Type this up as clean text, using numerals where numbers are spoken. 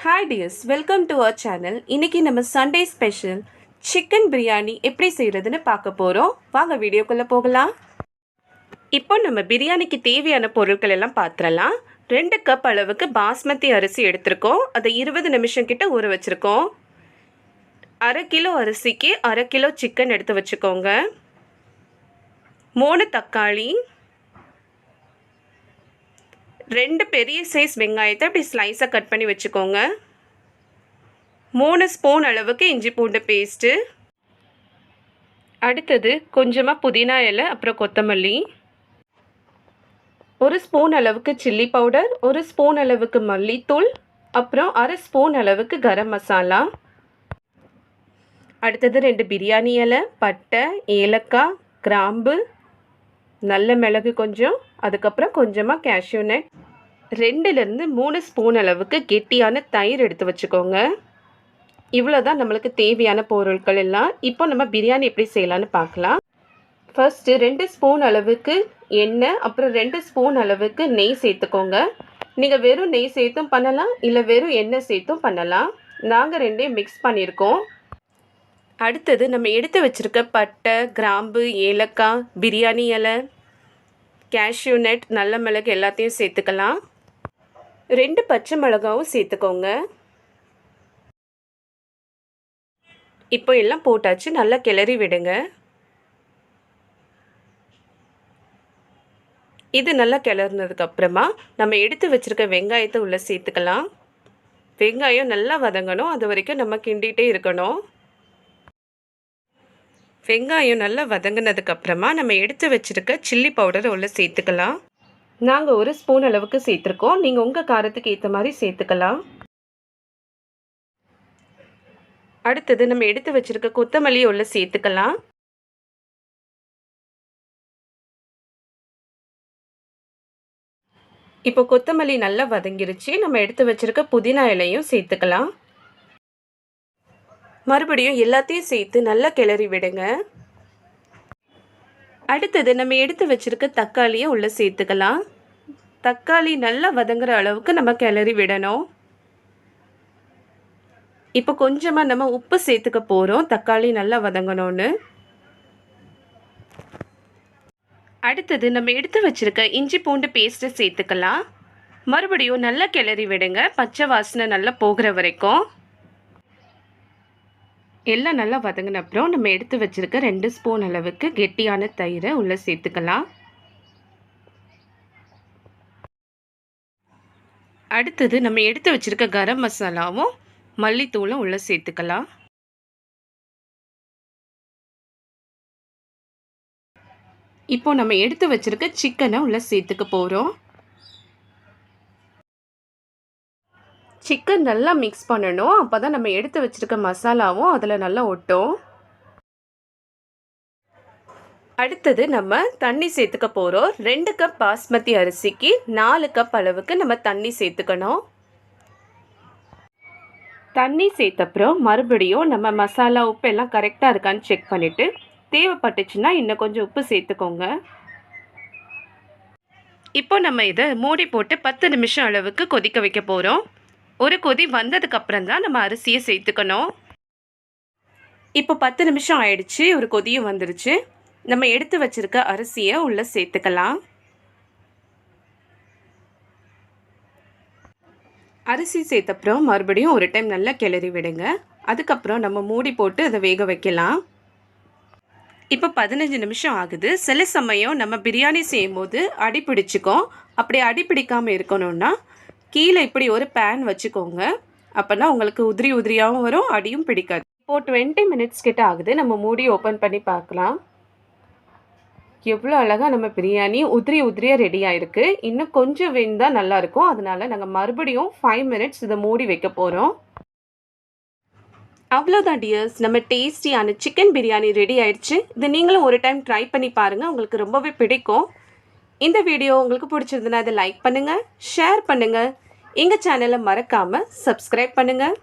Hi dears, welcome to our channel. இன்னைக்கு நம்ம Sunday special chicken biryani எப்படி செய்கிறதுன்னு பார்க்க போகிறோம். வாங்க வீடியோக்குள்ளே போகலாம். இப்போ நம்ம பிரியாணிக்கு தேவையான பொருட்கள் எல்லாம் பார்த்துடலாம். 2 கப் அளவுக்கு பாஸ்மதி அரிசி எடுத்திருக்கோம். அதை 20 நிமிஷம் கிட்ட ஊற வச்சுருக்கோம். 1/2 கிலோ அரிசிக்கு 1/2 கிலோ சிக்கன் எடுத்து வச்சுக்கோங்க. 3 தக்காளி, 2 பெரிய சைஸ் வெங்காயத்தை இப்படி ஸ்லைஸாக கட் பண்ணி வச்சுக்கோங்க. 3 ஸ்பூன் அளவுக்கு இஞ்சி பூண்டு பேஸ்ட்டு. அடுத்தது கொஞ்சமாக புதினா இலை, அப்புறம் கொத்தமல்லி. 1 ஸ்பூன் அளவுக்கு சில்லி பவுடர், 1 ஸ்பூன் அளவுக்கு மல்லித்தூள், அப்புறம் 1/2 ஸ்பூன் அளவுக்கு கரம் மசாலா. அடுத்தது 2 பிரியாணி இலை, பட்டை, ஏலக்காய், கிராம்பு, நல்ல மிளகு கொஞ்சம், அதுக்கப்புறம் கொஞ்சமாக கேஷ்யூ நட். 2லேருந்து 3 ஸ்பூன் அளவுக்கு கெட்டியான தயிர் எடுத்து வச்சுக்கோங்க. இவ்வளோ தான் நம்மளுக்கு தேவையான பொருட்கள் எல்லாம். இப்போ நம்ம பிரியாணி எப்படி செய்யலான்னு பார்க்கலாம். ஃபர்ஸ்ட்டு 2 ஸ்பூன் அளவுக்கு எண்ணெய், அப்புறம் 2 ஸ்பூன் அளவுக்கு நெய் சேர்த்துக்கோங்க. நீங்கள் வெறும் நெய் சேர்த்தும் பண்ணலாம், இல்லை வெறும் எண்ணெய் சேர்த்தும் பண்ணலாம். நாங்கள் 2ஐயும் மிக்ஸ் பண்ணியிருக்கோம். அடுத்தது நம்ம எடுத்து வச்சுருக்க பட்டை, கிராம்பு, ஏலக்காய், பிரியாணி இலை, கேஷ்யூ நட், நல்ல மிளகு எல்லாத்தையும் சேர்த்துக்கலாம். 2 பச்சை மிளகாவும் சேர்த்துக்கோங்க. இப்போ எல்லாம் போட்டாச்சு, நல்லா கிளறி விடுங்க. இது நல்லா கிளறினதுக்கப்புறமா நம்ம எடுத்து வச்சுருக்க வெங்காயத்தை உள்ளே சேர்த்துக்கலாம். வெங்காயம் நல்லா வதங்கணும், அது வரைக்கும் நம்ம கிண்டிகிட்டே இருக்கணும். வெங்காயம் நல்லா வதங்கினதுக்கப்புறமா நம்ம எடுத்து வச்சுருக்க சில்லி பவுடரை உள்ளே சேர்த்துக்கலாம். நாங்கள் 1 ஸ்பூன் அளவுக்கு சேர்த்துருக்கோம். நீங்கள் உங்கள் காரத்துக்கு ஏற்ற மாதிரி சேர்த்துக்கலாம். அடுத்தது நம்ம எடுத்து வச்சுருக்க கொத்தமல்லியை உள்ளே சேர்த்துக்கலாம். இப்போ கொத்தமல்லி நல்லா வதங்கிருச்சு. நம்ம எடுத்து வச்சுருக்க புதினா இலையும் சேர்த்துக்கலாம். மறுபடியும் எல்லாத்தையும் சேர்த்து நல்லா கிளறி விடுங்க. அடுத்தது நம்ம எடுத்து வச்சுருக்க தக்காளியை உள்ளே சேர்த்துக்கலாம். தக்காளி நல்லா வதங்குற அளவுக்கு நம்ம கிளறி விடணும். இப்போ கொஞ்சமாக நம்ம உப்பு சேர்த்துக்க போகிறோம், தக்காளி நல்லா வதங்கணும்னு. அடுத்தது நம்ம எடுத்து வச்சுருக்க இஞ்சி பூண்டு பேஸ்ட்டை சேர்த்துக்கலாம். மறுபடியும் நல்லா கிளறி விடுங்க, பச்சை வாசனை நல்லா போகிற வரைக்கும். எல்லாம் நல்லா வதங்கின அப்புறம் நம்ம எடுத்து வச்சுருக்க 2 ஸ்பூன் அளவுக்கு கெட்டியான தயிரை உள்ளே சேர்த்துக்கலாம். அடுத்தது நம்ம எடுத்து வச்சுருக்க கரம் மசாலாவும் மல்லித்தூளும் உள்ளே சேர்த்துக்கலாம். இப்போ நம்ம எடுத்து வச்சுருக்க சிக்கனை உள்ளே சேர்த்துக்க போகிறோம். சிக்கன் நல்லா மிக்ஸ் பண்ணணும், அப்போ தான் நம்ம எடுத்து வச்சுருக்க மசாலாவும் அதில் நல்லா ஒட்டும். அடுத்தது நம்ம தண்ணி சேர்த்துக்க போகிறோம். 2 கப் பாஸ்மதி அரிசிக்கு 4 கப் அளவுக்கு நம்ம தண்ணி சேர்த்துக்கணும். தண்ணி சேர்த்தப்புறம் மறுபடியும் நம்ம மசாலா உப்பு எல்லாம் கரெக்டாக இருக்கான்னு செக் பண்ணிவிட்டு தேவைப்பட்டுச்சுன்னா இன்னும் கொஞ்சம் உப்பு சேர்த்துக்கோங்க. இப்போ நம்ம இதை மூடி போட்டு 10 நிமிஷம் அளவுக்கு கொதிக்க வைக்க போகிறோம். ஒரு கொதி வந்ததுக்கப்புறம் தான் நம்ம அரிசியை சேர்த்துக்கணும். இப்போ 10 நிமிஷம் ஆயிடுச்சு, ஒரு கொதியும் வந்துருச்சு. நம்ம எடுத்து வச்சுருக்க அரிசியை உள்ளே சேர்த்துக்கலாம். அரிசி சேர்த்தப்புறம் மறுபடியும் ஒரு டைம் நல்லா கிளறி விடுங்க. அதுக்கப்புறம் நம்ம மூடி போட்டு அதை வேக வைக்கலாம். இப்போ 15 நிமிஷம் ஆகுது. சில சமயம் நம்ம பிரியாணி செய்யும்போது அடி பிடிச்சிக்கும். அப்படி அடி பிடிக்காமல் இருக்கணும்னா கீழே இப்படி ஒரு பேன் வச்சுக்கோங்க. அப்போனா உங்களுக்கு உதிரி உதிரியாகவும் வரும், அடியும் பிடிக்காது. இப்போது 20 மினிட்ஸ் கிட்ட ஆகுது. நம்ம மூடி ஓப்பன் பண்ணி பார்க்கலாம். எவ்வளோ அழகாக நம்ம பிரியாணி உதிரி உதிரியாக ரெடி ஆகிருக்கு. இன்னும் கொஞ்சம் வெந்தால் நல்லாயிருக்கும். அதனால் நாங்கள் மறுபடியும் 5 மினிட்ஸ் இதை மூடி வைக்க போகிறோம். அவ்வளோதான் டியர்ஸ், நம்ம டேஸ்டியான சிக்கன் பிரியாணி ரெடி ஆயிடுச்சு. இது நீங்களும் ஒரு டைம் ட்ரை பண்ணி பாருங்கள், உங்களுக்கு ரொம்பவே பிடிக்கும். இந்த வீடியோ உங்களுக்கு பிடிச்சிருந்ததுன்னா அதை லைக் பண்ணுங்கள், ஷேர் பண்ணுங்கள். எங்கள் சேனலை மறக்காமல் சப்ஸ்கிரைப் பண்ணுங்கள்.